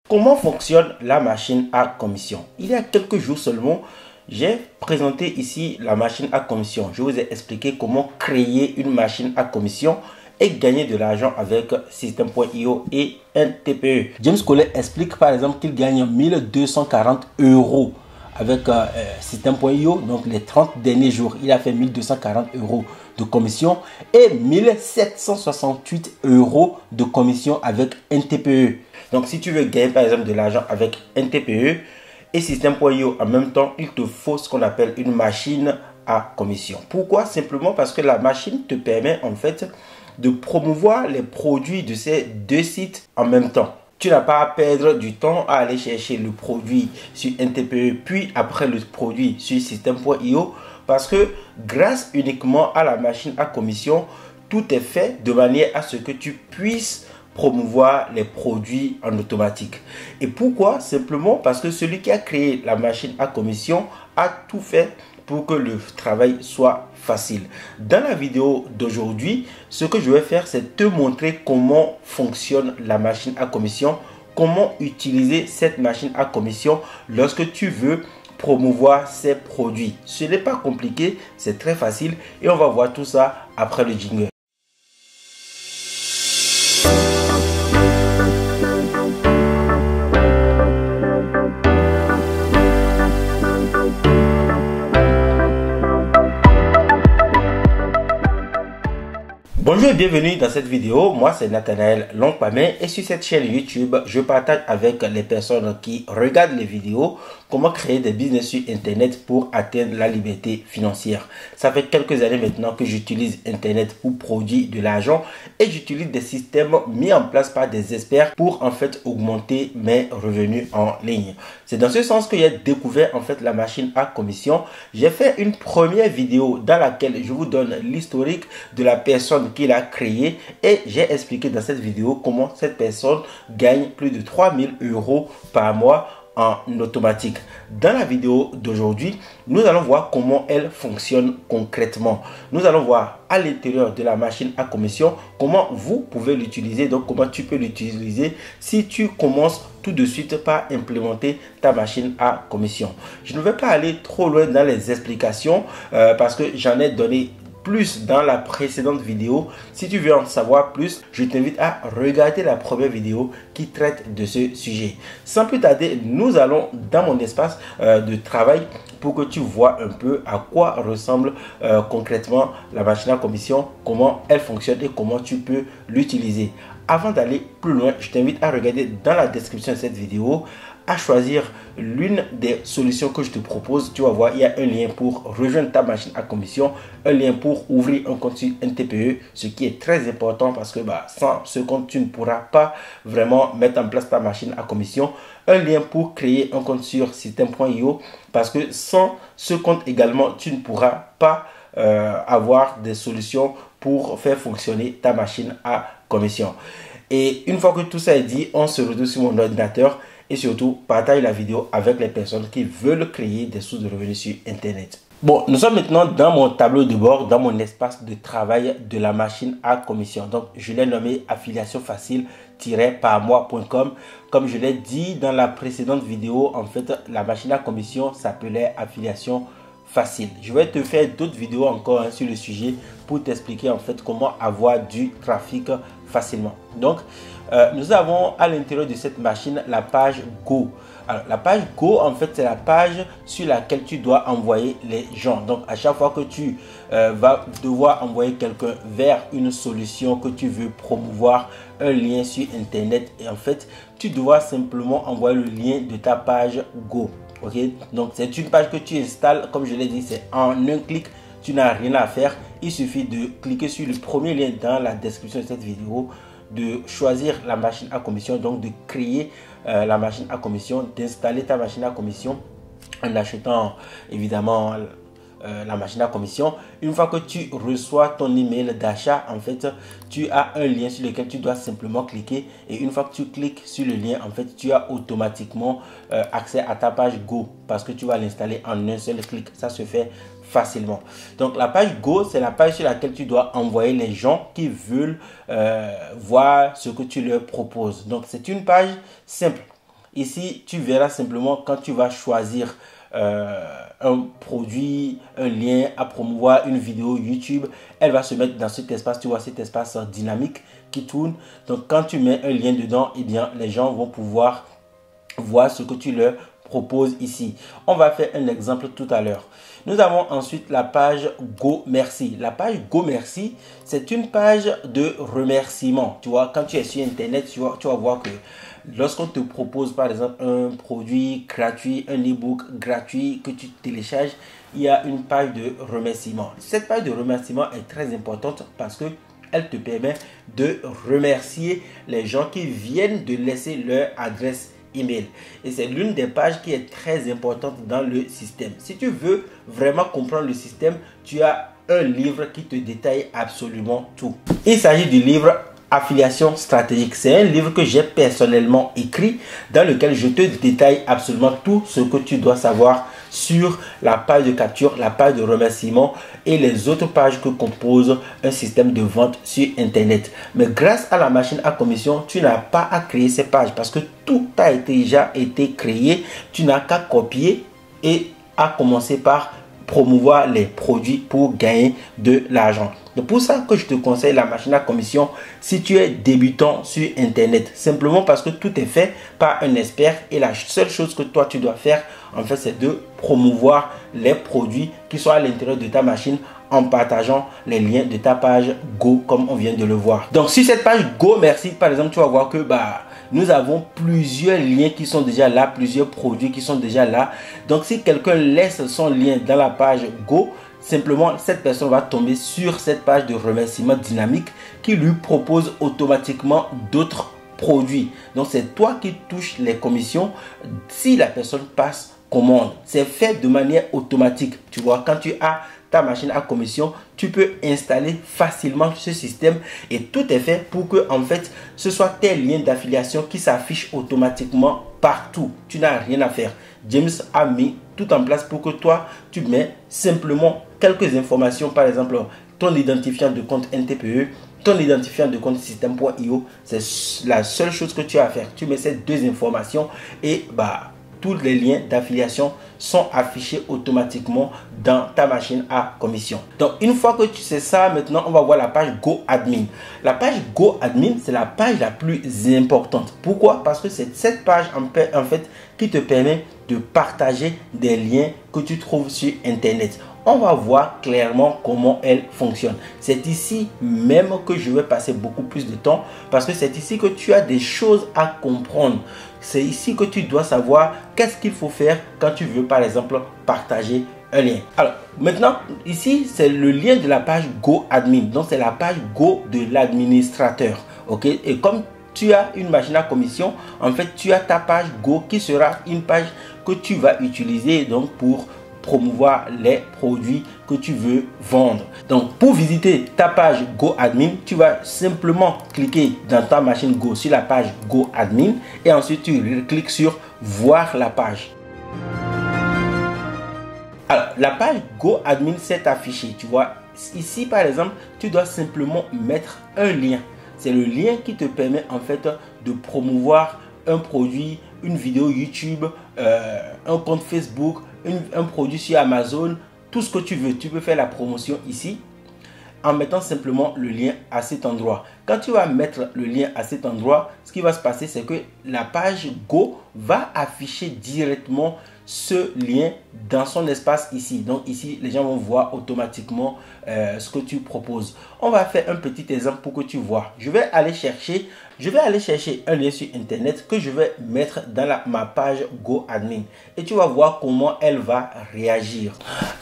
Comment fonctionne la machine à commission? Il y a quelques jours seulement, j'ai présenté ici la machine à commission. Je vous ai expliqué comment créer une machine à commission et gagner de l'argent avec System.io et un TPE. James Collet explique par exemple qu'il gagne 1240 € avec System.io, donc les 30 derniers jours, il a fait 1240 € de commission et 1768 € de commission avec un TPE. Donc si tu veux gagner par exemple de l'argent avec un TPE et System.io en même temps, il te faut ce qu'on appelle une machine à commission. Pourquoi? Simplement parce que la machine te permet en fait de promouvoir les produits de ces deux sites en même temps. Tu n'as pas à perdre du temps à aller chercher le produit sur un TPE puis après le produit sur System.io parce que grâce uniquement à la machine à commission, tout est fait de manière à ce que tu puisses promouvoir les produits en automatique. Et pourquoi? Simplement parce que celui qui a créé la machine à commission a tout fait pour que le travail soit facile. Dans la vidéo d'aujourd'hui, ce que je vais faire, c'est te montrer comment fonctionne la machine à commission, comment utiliser cette machine à commission lorsque tu veux promouvoir ces produits. Ce n'est pas compliqué, c'est très facile et on va voir tout ça après le jingle. Bonjour et bienvenue dans cette vidéo, moi c'est Nathanaël Longpamé et sur cette chaîne YouTube, je partage avec les personnes qui regardent les vidéos comment créer des business sur Internet pour atteindre la liberté financière. Ça fait quelques années maintenant que j'utilise Internet pour produire de l'argent et j'utilise des systèmes mis en place par des experts pour en fait augmenter mes revenus en ligne. C'est dans ce sens que j'ai découvert en fait la machine à commission. J'ai fait une première vidéo dans laquelle je vous donne l'historique de la personne qui l'a créé et j'ai expliqué dans cette vidéo comment cette personne gagne plus de 3000 € par mois en automatique. Dans la vidéo d'aujourd'hui, nous allons voir comment elle fonctionne concrètement. Nous allons voir à l'intérieur de la machine à commission comment vous pouvez l'utiliser, donc comment tu peux l'utiliser si tu commences tout de suite par implémenter ta machine à commission. Je ne vais pas aller trop loin dans les explications parce que j'en ai donné plus dans la précédente vidéo. Si tu veux en savoir plus, je t'invite à regarder la première vidéo qui traite de ce sujet. Sans plus tarder, nous allons dans mon espace de travail pour que tu vois un peu à quoi ressemble concrètement la machine à commission, comment elle fonctionne et comment tu peux l'utiliser. Avant d'aller plus loin, je t'invite à regarder dans la description de cette vidéo, à choisir l'une des solutions que je te propose. Tu vas voir, il y a un lien pour rejoindre ta machine à commission, un lien pour ouvrir un compte sur un TPE, ce qui est très important parce que sans ce compte, tu ne pourras pas vraiment mettre en place ta machine à commission. Un lien pour créer un compte sur System.io parce que sans ce compte également, tu ne pourras pas avoir des solutions pour faire fonctionner ta machine à commission. Et une fois que tout ça est dit, on se retrouve sur mon ordinateur. Et surtout, partage la vidéo avec les personnes qui veulent créer des sources de revenus sur Internet. Bon, nous sommes maintenant dans mon tableau de bord, dans mon espace de travail de la machine à commission. Donc, je l'ai nommé affiliation facile-parmois.com. Comme je l'ai dit dans la précédente vidéo, en fait, la machine à commission s'appelait affiliation facile. Je vais te faire d'autres vidéos encore sur le sujet pour t'expliquer en fait comment avoir du trafic facilement. Donc, nous avons à l'intérieur de cette machine la page Go. Alors, la page Go, en fait, c'est la page sur laquelle tu dois envoyer les gens. Donc, à chaque fois que tu vas devoir envoyer quelqu'un vers une solution que tu veux promouvoir, un lien sur Internet, et en fait, tu dois simplement envoyer le lien de ta page Go. Ok, donc c'est une page que tu installes, comme je l'ai dit, c'est en un clic, tu n'as rien à faire. Il suffit de cliquer sur le premier lien dans la description de cette vidéo, de choisir la machine à commission, donc de créer la machine à commission, d'installer ta machine à commission en achetant évidemment la machine à commission. Une fois que tu reçois ton email d'achat, en fait, tu as un lien sur lequel tu dois simplement cliquer. Et une fois que tu cliques sur le lien, en fait, tu as automatiquement accès à ta page Go parce que tu vas l'installer en un seul clic. Ça se fait facilement. Donc, la page Go, c'est la page sur laquelle tu dois envoyer les gens qui veulent voir ce que tu leur proposes. Donc, c'est une page simple. Ici, tu verras simplement quand tu vas choisir un produit, un lien à promouvoir, une vidéo YouTube, elle va se mettre dans cet espace, tu vois, cet espace dynamique qui tourne. Donc, quand tu mets un lien dedans, eh bien, les gens vont pouvoir voir ce que tu leur proposes ici. On va faire un exemple tout à l'heure. Nous avons ensuite la page Go Merci. La page Go Merci, c'est une page de remerciement. Tu vois, quand tu es sur Internet, tu vas voir que lorsqu'on te propose par exemple un produit gratuit, un e-book gratuit que tu télécharges, il y a une page de remerciement. Cette page de remerciement est très importante parce que elle te permet de remercier les gens qui viennent de laisser leur adresse email. Et c'est l'une des pages qui est très importante dans le système. Si tu veux vraiment comprendre le système, tu as un livre qui te détaille absolument tout. Il s'agit du livre Affiliation stratégique. C'est un livre que j'ai personnellement écrit dans lequel je te détaille absolument tout ce que tu dois savoir sur la page de capture, la page de remerciement et les autres pages que compose un système de vente sur Internet. Mais grâce à la machine à commission, tu n'as pas à créer ces pages parce que tout a déjà été créé. Tu n'as qu'à copier et à commencer par promouvoir les produits pour gagner de l'argent. C'est pour ça que je te conseille la machine à commission si tu es débutant sur Internet. Simplement parce que tout est fait par un expert et la seule chose que toi tu dois faire en fait c'est de promouvoir les produits qui sont à l'intérieur de ta machine en partageant les liens de ta page Go comme on vient de le voir. Donc sur cette page Go Merci par exemple, tu vas voir que nous avons plusieurs liens qui sont déjà là, plusieurs produits qui sont déjà là. Donc si quelqu'un laisse son lien dans la page Go, simplement cette personne va tomber sur cette page de remerciement dynamique qui lui propose automatiquement d'autres produits. Donc c'est toi qui touches les commissions si la personne passe commande. C'est fait de manière automatique. Tu vois, quand tu as ta machine à commission, tu peux installer facilement ce système et tout est fait pour que en fait ce soit tes liens d'affiliation qui s'affichent automatiquement partout. Tu n'as rien à faire. James a mis tout en place pour que toi tu mets simplement quelques informations, par exemple ton identifiant de compte NTPE, ton identifiant de compte système.io. C'est la seule chose que tu as à faire. Tu mets ces deux informations et tous les liens d'affiliation sont affichés automatiquement dans ta machine à commission. Donc, une fois que tu sais ça, maintenant, on va voir la page Go Admin. La page Go Admin, c'est la page la plus importante. Pourquoi? Parce que c'est cette page, en fait, qui te permet de partager des liens que tu trouves sur Internet. On va voir clairement comment elle fonctionne. C'est ici même que je vais passer beaucoup plus de temps parce que c'est ici que tu as des choses à comprendre. C'est ici que tu dois savoir qu'est-ce qu'il faut faire quand tu veux par exemple partager un lien. Alors maintenant ici c'est le lien de la page Go Admin. Donc c'est la page Go de l'administrateur. Ok, et comme tu as une machine à commission, en fait tu as ta page Go qui sera une page que tu vas utiliser donc pour promouvoir les produits que tu veux vendre. Donc pour visiter ta page Go Admin, tu vas simplement cliquer dans ta machine Go sur la page Go Admin et ensuite tu cliques sur voir la page. Alors la page Go Admin s'est affichée, tu vois ici par exemple, tu dois simplement mettre un lien. C'est le lien qui te permet en fait de promouvoir un produit, une vidéo YouTube, un compte Facebook, un produit sur Amazon, tout ce que tu veux. Tu peux faire la promotion ici en mettant simplement le lien à cet endroit. Quand tu vas mettre le lien à cet endroit, ce qui va se passer, c'est que la page Go va afficher directement ce lien dans son espace ici. Donc ici, les gens vont voir automatiquement ce que tu proposes. On va faire un petit exemple pour que tu vois. Je vais aller chercher un lien sur Internet que je vais mettre dans ma page Go Admin. Et tu vas voir comment elle va réagir.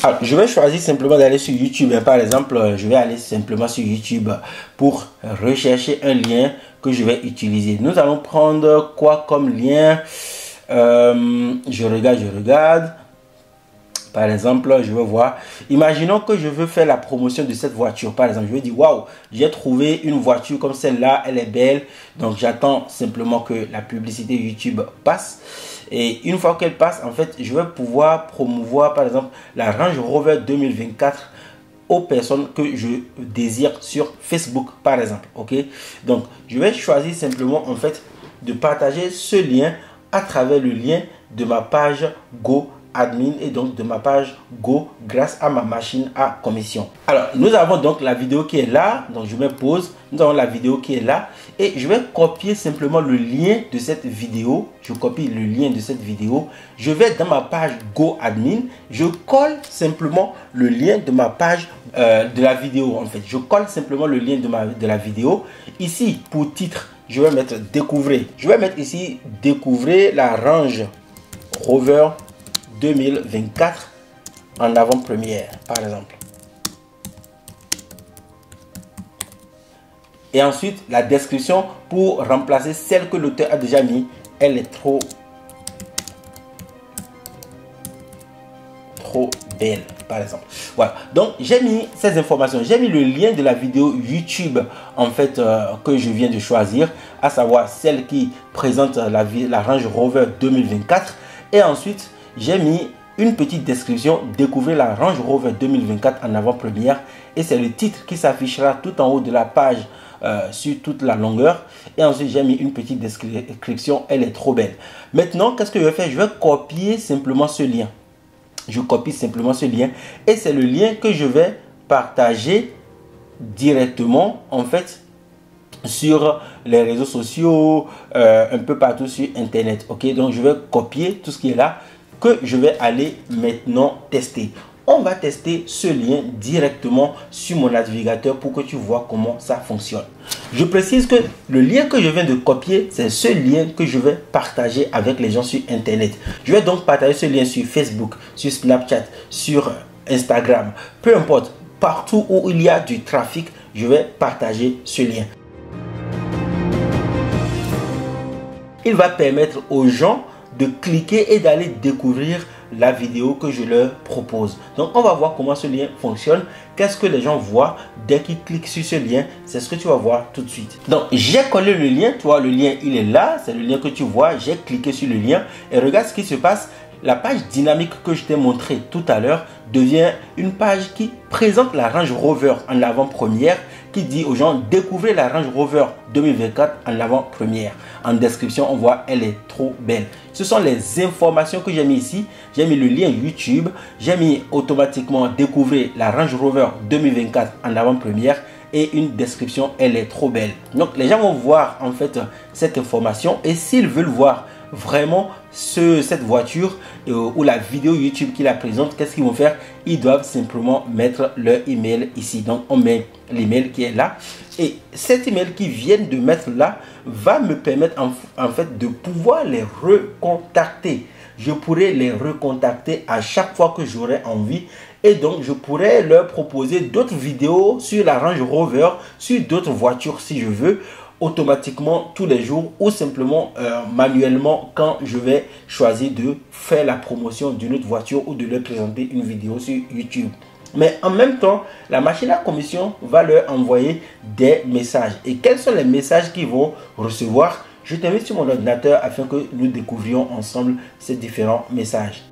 Alors, je vais choisir simplement d'aller sur YouTube. Par exemple, je vais aller simplement sur YouTube pour rechercher un lien que je vais utiliser. Nous allons prendre quoi comme lien? Je regarde. Par exemple, je vais voir. Imaginons que je veux faire la promotion de cette voiture. Par exemple, je vais dire, waouh, j'ai trouvé une voiture comme celle-là, elle est belle. Donc, j'attends simplement que la publicité YouTube passe. Et une fois qu'elle passe, en fait, je vais pouvoir promouvoir, par exemple, la Range Rover 2024 aux personnes que je désire sur Facebook, par exemple. Ok, donc, je vais choisir simplement, en fait, de partager ce lien à travers le lien de ma page GoAdmin et donc de ma page Go grâce à ma machine à commission. Alors, nous avons donc la vidéo qui est là. Donc, je mets pause. Nous avons la vidéo qui est là. Et je vais copier simplement le lien de cette vidéo. Je copie le lien de cette vidéo. Je vais dans ma page GoAdmin. Je colle simplement le lien de ma page de la vidéo. En fait, je colle simplement le lien de la vidéo. Ici, pour titre, je vais mettre découvrir. Je vais mettre ici découvrir la Range Rover 2024 en avant-première, par exemple. Et ensuite, la description pour remplacer celle que l'auteur a déjà mis. Elle est trop belle, par exemple. Voilà. Donc, j'ai mis ces informations. J'ai mis le lien de la vidéo YouTube, en fait, que je viens de choisir, à savoir celle qui présente la Range Rover 2024. Et ensuite, j'ai mis une petite description, découvrir la Range Rover 2024 en avant-première. Et c'est le titre qui s'affichera tout en haut de la page sur toute la longueur. Et ensuite, j'ai mis une petite description, elle est trop belle. Maintenant, qu'est-ce que je vais faire? Je vais copier simplement ce lien. Je copie simplement ce lien. Et c'est le lien que je vais partager directement, en fait, sur les réseaux sociaux, un peu partout sur Internet. Ok, donc je vais copier tout ce qui est là, que je vais aller maintenant tester. On va tester ce lien directement sur mon navigateur pour que tu vois comment ça fonctionne. Je précise que le lien que je viens de copier, c'est ce lien que je vais partager avec les gens sur Internet. Je vais donc partager ce lien sur Facebook, sur Snapchat, sur Instagram. Peu importe, partout où il y a du trafic, je vais partager ce lien. Il va permettre aux gens de cliquer et d'aller découvrir la vidéo que je leur propose. Donc, on va voir comment ce lien fonctionne. Qu'est-ce que les gens voient dès qu'ils cliquent sur ce lien? C'est ce que tu vas voir tout de suite. Donc, j'ai collé le lien. Tu vois, le lien, il est là. C'est le lien que tu vois. J'ai cliqué sur le lien et regarde ce qui se passe. La page dynamique que je t'ai montré tout à l'heure devient une page qui présente la Range Rover en avant-première, qui dit aux gens découvrez la Range Rover 2024 en avant-première. En description, on voit elle est trop belle. Ce sont les informations que j'ai mis ici. J'ai mis le lien YouTube. J'ai mis automatiquement découvrir la Range Rover 2024 en avant-première et une description elle est trop belle. Donc les gens vont voir en fait cette information et s'ils veulent voir vraiment cette voiture ou la vidéo YouTube qui la présente, qu'est-ce qu'ils vont faire? Ils doivent simplement mettre leur email ici. Donc on met l'email qui est là et cet email qu'ils viennent de mettre là va me permettre en fait de pouvoir les recontacter. Je pourrais les recontacter à chaque fois que j'aurai envie et donc je pourrais leur proposer d'autres vidéos sur la Range Rover, sur d'autres voitures si je veux, automatiquement tous les jours ou simplement manuellement quand je vais choisir de faire la promotion d'une autre voiture ou de leur présenter une vidéo sur YouTube. Mais en même temps, la machine à commission va leur envoyer des messages. Et quels sont les messages qu'ils vont recevoir? Je t'invite sur mon ordinateur afin que nous découvrions ensemble ces différents messages.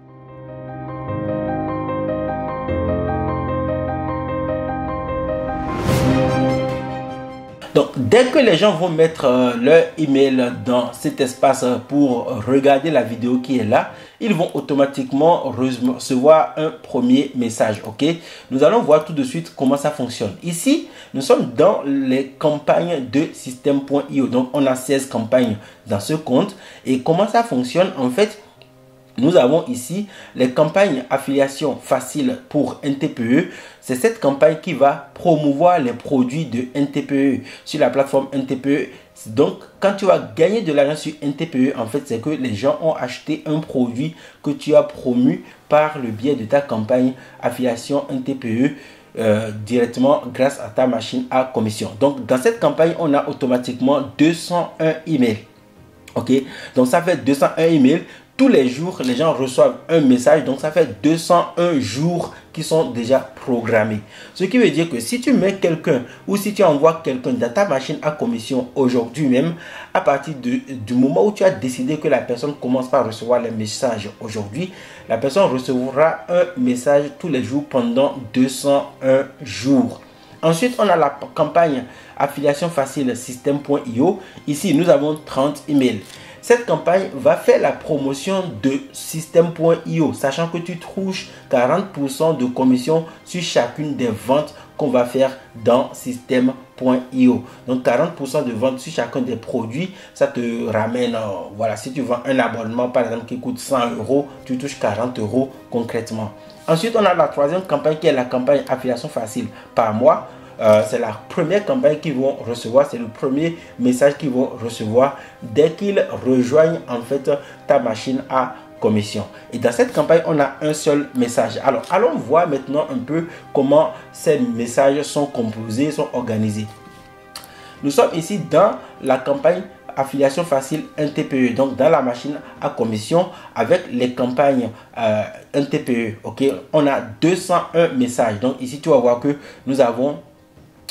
Donc, dès que les gens vont mettre leur email dans cet espace pour regarder la vidéo qui est là, ils vont automatiquement recevoir un premier message. Ok, nous allons voir tout de suite comment ça fonctionne. Ici, nous sommes dans les campagnes de Système.io. Donc, on a 16 campagnes dans ce compte. Et comment ça fonctionne? En fait, nous avons ici les campagnes affiliation facile pour NTPE. C'est cette campagne qui va promouvoir les produits de NTPE sur la plateforme NTPE. Donc, quand tu vas gagner de l'argent sur NTPE, en fait, c'est que les gens ont acheté un produit que tu as promu par le biais de ta campagne affiliation NTPE. Directement grâce à ta machine à commission. Donc, dans cette campagne, on a automatiquement 201 emails. Ok, donc ça fait 201 emails. Tous les jours, les gens reçoivent un message. Donc, ça fait 201 jours qui sont déjà programmés. Ce qui veut dire que si tu mets quelqu'un ou si tu envoies quelqu'un dans ta machine à commission aujourd'hui même, à partir du moment où tu as décidé que la personne commence par recevoir les messages aujourd'hui, la personne recevra un message tous les jours pendant 201 jours. Ensuite, on a la campagne affiliation facile Système.io. Ici, nous avons 30 emails. Cette campagne va faire la promotion de Système.io, sachant que tu touches 40% de commission sur chacune des ventes qu'on va faire dans Système.io. Donc 40% de ventes sur chacun des produits, ça te ramène, voilà, si tu vends un abonnement par exemple qui coûte 100 €, tu touches 40 € concrètement. Ensuite, on a la troisième campagne qui est la campagne affiliation facile par mois. C'est la première campagne qu'ils vont recevoir, c'est le premier message qu'ils vont recevoir dès qu'ils rejoignent en fait ta machine à commission. Et dans cette campagne, on a un seul message. Alors, allons voir maintenant un peu comment ces messages sont composés, sont organisés. Nous sommes ici dans la campagne affiliation facile 1 TPE, donc dans la machine à commission avec les campagnes 1 TPE. Ok, on a 201 messages. Donc ici, tu vas voir que nous avons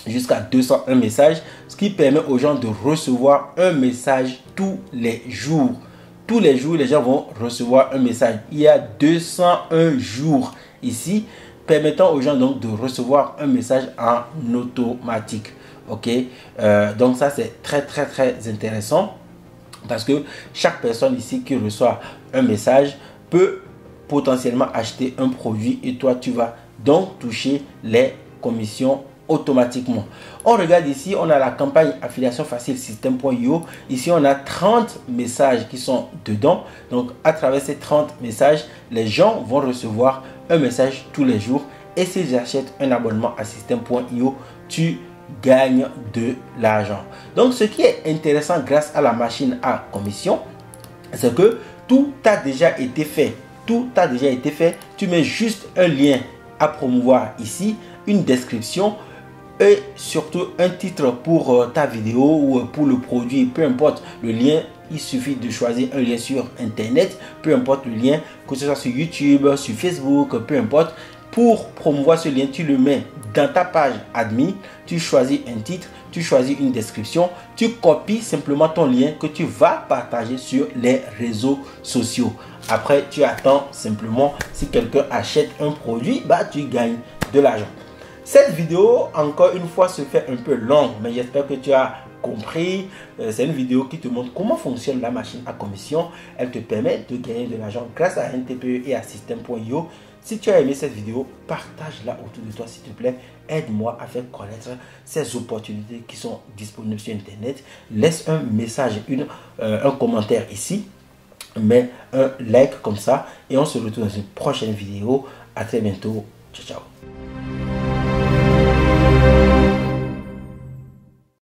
jusqu'à 201 messages, ce qui permet aux gens de recevoir un message tous les jours. Tous les jours, les gens vont recevoir un message. Il y a 201 jours ici, permettant aux gens donc de recevoir un message en automatique. Ok, donc ça c'est très intéressant parce que chaque personne ici qui reçoit un message peut potentiellement acheter un produit et toi tu vas donc toucher les commissions automatiquement. On regarde ici, on a la campagne affiliation facile Système.io. Ici, on a 30 messages qui sont dedans. Donc, à travers ces 30 messages, les gens vont recevoir un message tous les jours. Et s'ils achètent un abonnement à Système.io, tu gagnes de l'argent. Donc, ce qui est intéressant grâce à la machine à commission, c'est que tout a déjà été fait. Tout a déjà été fait. Tu mets juste un lien à promouvoir ici, une description, et surtout un titre pour ta vidéo ou pour le produit, peu importe le lien. Il suffit de choisir un lien sur internet, peu importe le lien, que ce soit sur YouTube, sur Facebook, peu importe. Pour promouvoir ce lien, tu le mets dans ta page admin, tu choisis un titre, tu choisis une description, tu copies simplement ton lien que tu vas partager sur les réseaux sociaux. Après, tu attends simplement, si quelqu'un achète un produit, bah tu gagnes de l'argent. Cette vidéo, encore une fois, se fait un peu longue, mais j'espère que tu as compris. C'est une vidéo qui te montre comment fonctionne la machine à commission. Elle te permet de gagner de l'argent grâce à 1 TPE et à Système.io. Si tu as aimé cette vidéo, partage-la autour de toi s'il te plaît. Aide-moi à faire connaître ces opportunités qui sont disponibles sur Internet. Laisse un message, un commentaire ici. Mets un like comme ça. Et on se retrouve dans une prochaine vidéo. À très bientôt. Ciao, ciao.